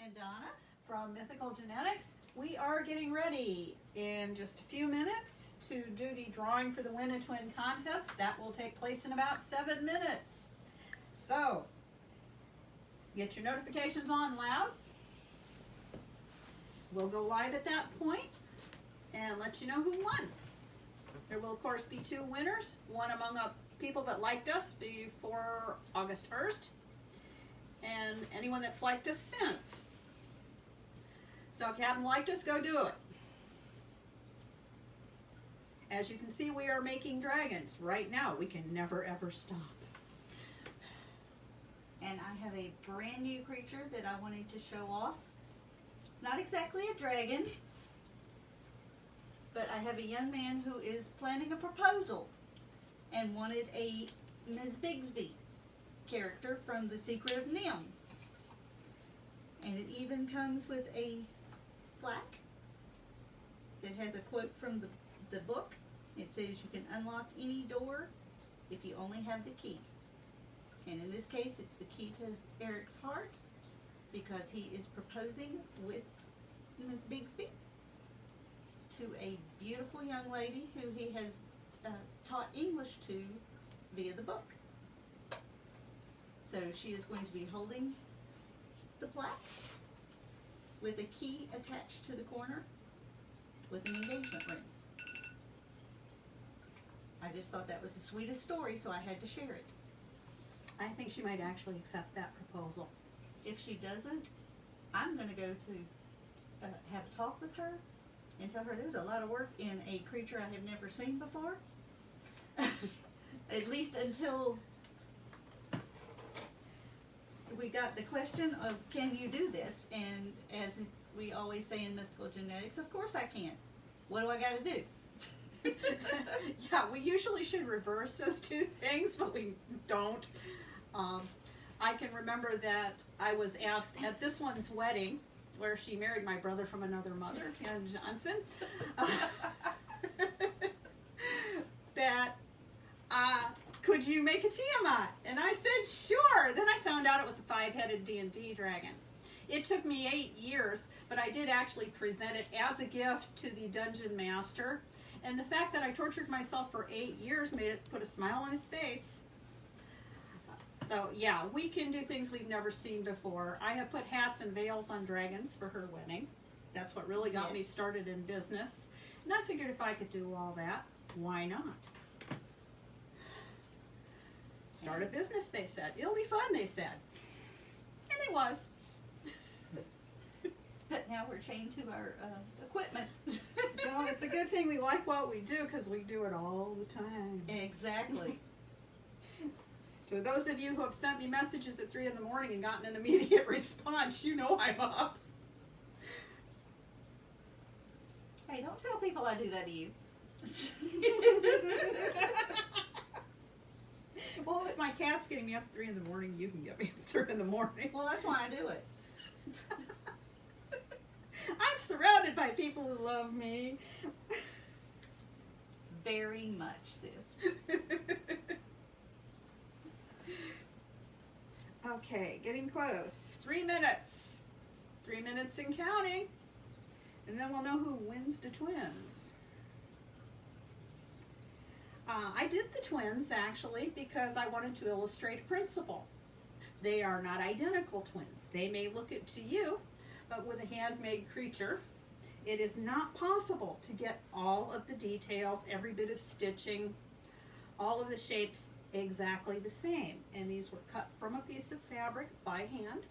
and Donna from Mythical Genetics. We are getting ready in just a few minutes to do the drawing for the Win a Twin contest. That will take place in about 7 minutes. So, get your notifications on loud. We'll go live at that point and let you know who won. There will, of course, be 2 winners, one among people that liked us before August 1st, and anyone that's liked us since. So if you haven't liked us, go do it. As you can see, we are making dragons right now. We can never ever stop. And I have a brand new creature that I wanted to show off. It's not exactly a dragon, but I have a young man who is planning a proposal and wanted a Ms. Bigsby character from The Secret of NIMH. And it even comes with a plaque that has a quote from the book. It says you can unlock any door if you only have the key. And in this case, it's the key to Eric's heart, because he is proposing with Ms. Bigsby to a beautiful young lady who he has taught English to via the book. So she is going to be holding the plaque with a key attached to the corner with an engagement ring. I just thought that was the sweetest story, so I had to share it. I think she might actually accept that proposal. If she doesn't, I'm going to go to have a talk with her and tell her there's a lot of work in a creature I have never seen before. At least until we got the question of, can you do this? And as we always say in Mythical Genetics, of course I can. What do I got to do? Yeah, we usually should reverse those 2 things, but we don't. I can remember that I was asked at this one's wedding, where she married my brother from another mother, Ken Johnson, that could you make a Tiamat? And I said, sure. Then I found out it was a 5-headed D&D dragon. It took me 8 years, but I did actually present it as a gift to the dungeon master. And the fact that I tortured myself for 8 years made it put a smile on his face. So yeah, we can do things we've never seen before. I have put hats and veils on dragons for her wedding. That's what really got me started in business. And I figured if I could do all that, why not? Start a business, they said. It'll be fun, they said. And it was. But now we're chained to our equipment. Well, it's a good thing we like what we do, because we do it all the time. Exactly. To those of you who have sent me messages at 3 in the morning and gotten an immediate response, you know I'm up. Hey, don't tell people I do that to you. Well, if my cat's getting me up at 3 in the morning, you can get me up at 3 in the morning. Well, that's why I do it. I'm surrounded by people who love me. Very much, sis. Okay, getting close. 3 minutes. 3 minutes and counting. And then we'll know who wins the twins. I did the twins, actually, because I wanted to illustrate a principle. They are not identical twins. They may look it to you, but with a handmade creature, it is not possible to get all of the details, every bit of stitching, all of the shapes exactly the same. And these were cut from a piece of fabric by hand.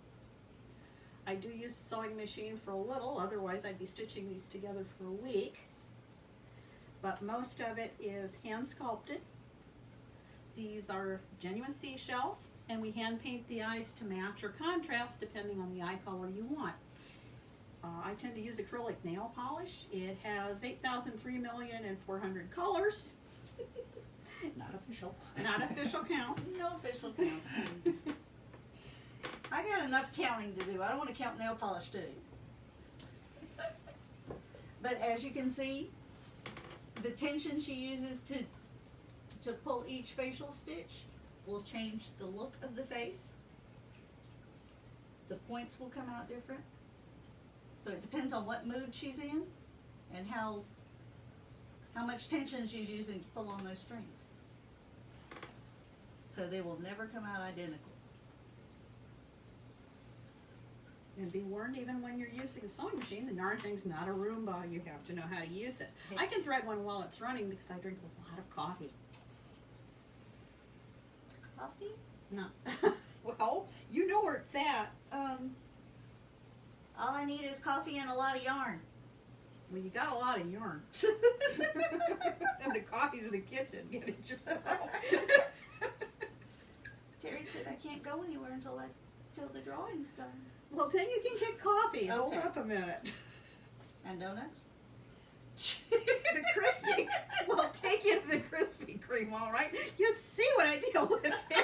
I do use a sewing machine for a little, otherwise I'd be stitching these together for a week. But most of it is hand sculpted. These are genuine seashells, and we hand paint the eyes to match or contrast depending on the eye color you want. I tend to use acrylic nail polish. It has 8,003,400,000 colors. Not official. Not official count. No official counts. I got enough counting to do. I don't want to count nail polish too. But as you can see, the tension she uses to pull each facial stitch will change the look of the face. The points will come out different. So it depends on what mood she's in and how much tension she's using to pull on those strings. So they will never come out identical. And be warned, even when you're using a sewing machine, the darn thing's not a Roomba. You have to know how to use it. I can thread one while it's running because I drink a lot of coffee. Coffee? No. Well, you know where it's at. All I need is coffee and a lot of yarn. Well, you got a lot of yarn. And the coffee's in the kitchen. Get it yourself. Terry said I can't go anywhere until the drawing's done. Well, then you can get coffee. Hold Okay. up a minute. And donuts? The Krispy, well, take you to the Krispy Kreme, all right? You see what I deal with here.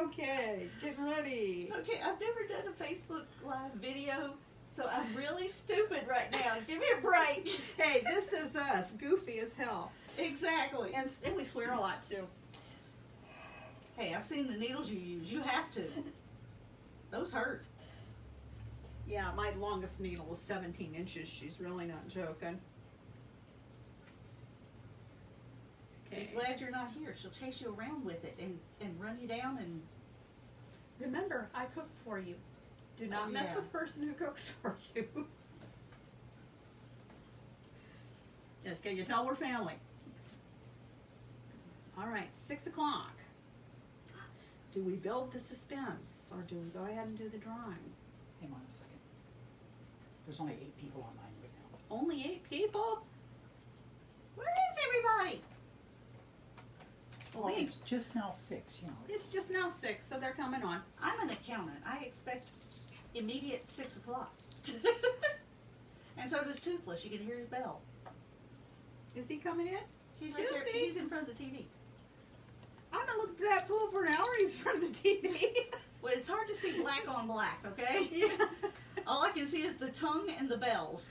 Okay, getting ready. Okay, I've never done a Facebook Live video, so I'm really stupid right now. Give me a break. Hey, this is us, goofy as hell. Exactly. And we swear a lot, too. Hey, I've seen the needles you use. You have to. Those hurt. Yeah, my longest needle was 17 inches. She's really not joking. Okay. Be glad you're not here. She'll chase you around with it and run you down and... Remember, I cook for you. Do not Oh, mess yeah. with the person who cooks for you. Yes, can you tell we're family? All right, 6 o'clock. Do we build the suspense or do we go ahead and do the drawing? Hang on a second. There's only 8 people online right now. Only 8 people? Where is everybody? Well, Well, we- it's just now 6, you know. It's just now 6, so they're coming on. I'm an accountant. I expect immediate 6 o'clock. And so does Toothless. You can hear his bell. Is he coming in? He's right there. Toothy. He's in front of the TV. I've been looking for that pool for an hour. He's in front of the TV. Well, it's hard to see black on black, okay? Yeah. All I can see is the tongue and the bells.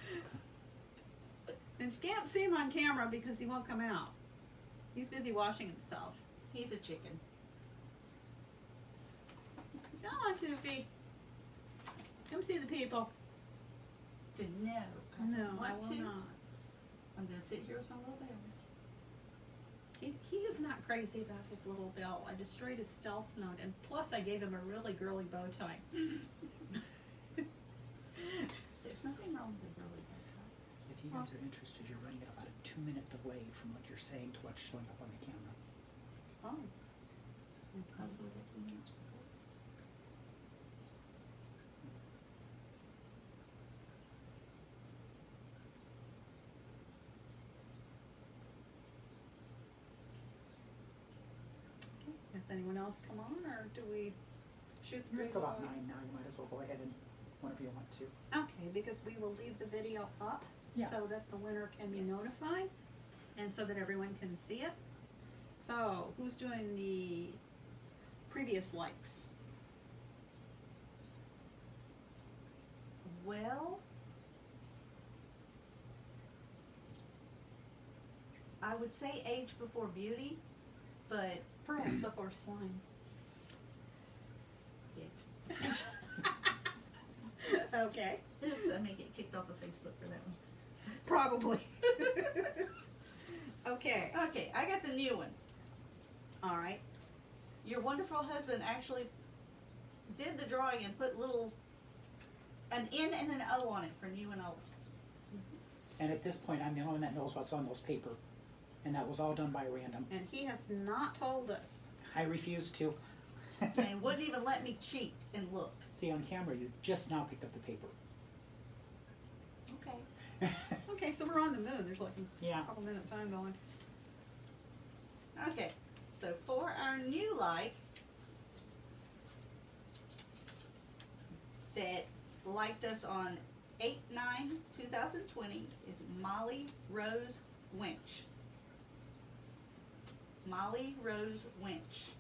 And you can't see him on camera because he won't come out. He's busy washing himself. He's a chicken. Come on, Toofy. Come see the people. No. No, I Want will to? not. I'm going to sit here with my little bells. He is not crazy about his little bell. I destroyed his stealth mode, and plus I gave him a really girly bow tie. There's nothing wrong with the girly bow tie. If you guys are interested, you're running at about a 2-minute delay from what you're saying to what's showing up on the camera. Oh. Because of the females before. Has anyone else come on, or do we shoot the It's breeze about along? 9 now, you might as well go ahead and whenever you want to. Okay, because we will leave the video up Yeah. so that the winner can be Yes. notified and so that everyone can see it. So, who's doing the previous likes? Well, I would say age before beauty, but Pearls before swine. Okay. oops, I may get kicked off of Facebook for that one. Probably. Okay. Okay, I got the new one. All right. Your wonderful husband actually did the drawing and put an N and an O on it for new and old. And at this point, I'm the only one that knows what's on those paper. And that was all done by random. And he has not told us. I refuse to. And wouldn't even let me cheat and look. See, on camera, you just now picked up the paper. Okay. Okay, so we're on the moon. There's like a Yeah. couple minute time going. Okay, so for our new like that liked us on 8/9/2020 is Molly Rose Winch. Molly Rose Winch.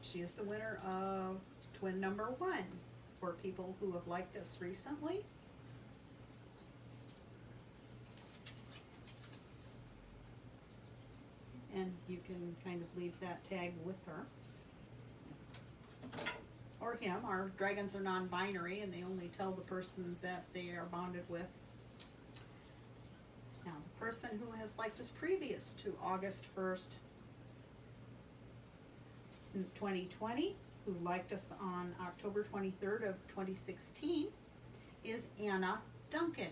She is the winner of twin number 1 for people who have liked us recently. And you can kind of leave that tag with her. or him. Our dragons are non-binary and they only tell the person that they are bonded with. Now, the person who has liked us previous to August 1st, 2020, who liked us on October 23rd of 2016, is Anna Duncan.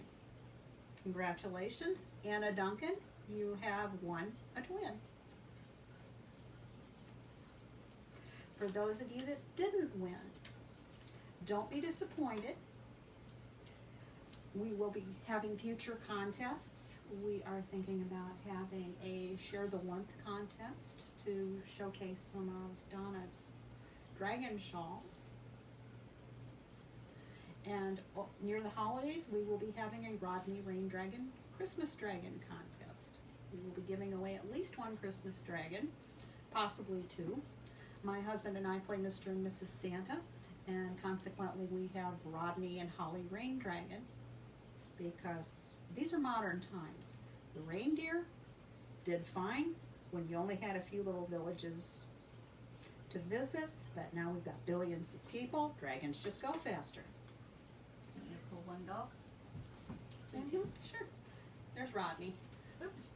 Congratulations, Anna Duncan. You have won a twin. For those of you that didn't win, don't be disappointed. We will be having future contests. We are thinking about having a Share the Warmth contest to showcase some of Donna's dragon shawls. And near the holidays, we will be having a Rodney Rain Dragon Christmas Dragon contest. We will be giving away at least one Christmas dragon, possibly two. My husband and I play Mr. and Mrs. Santa, and consequently we have Rodney and Holly Rain Dragon, because these are modern times. The reindeer did fine when you only had a few little villages to visit, but now we've got billions of people. Dragons just go faster. Can you pull one off? Mhm, sure. There's Rodney. Oops.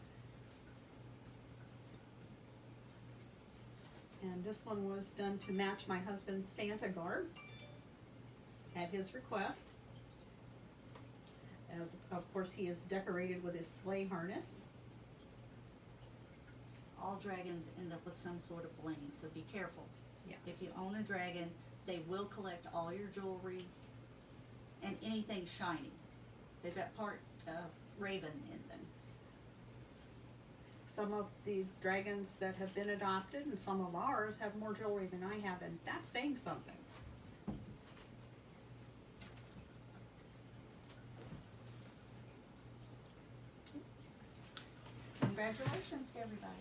And this one was done to match my husband's Santa garb at his request. As of course he is decorated with his sleigh harness. All dragons end up with some sort of bling, so be careful. Yeah. If you own a dragon, they will collect all your jewelry and anything shiny. They've got part raven in them. Some of the dragons that have been adopted and some of ours have more jewelry than I have, and that's saying something. Congratulations to everybody.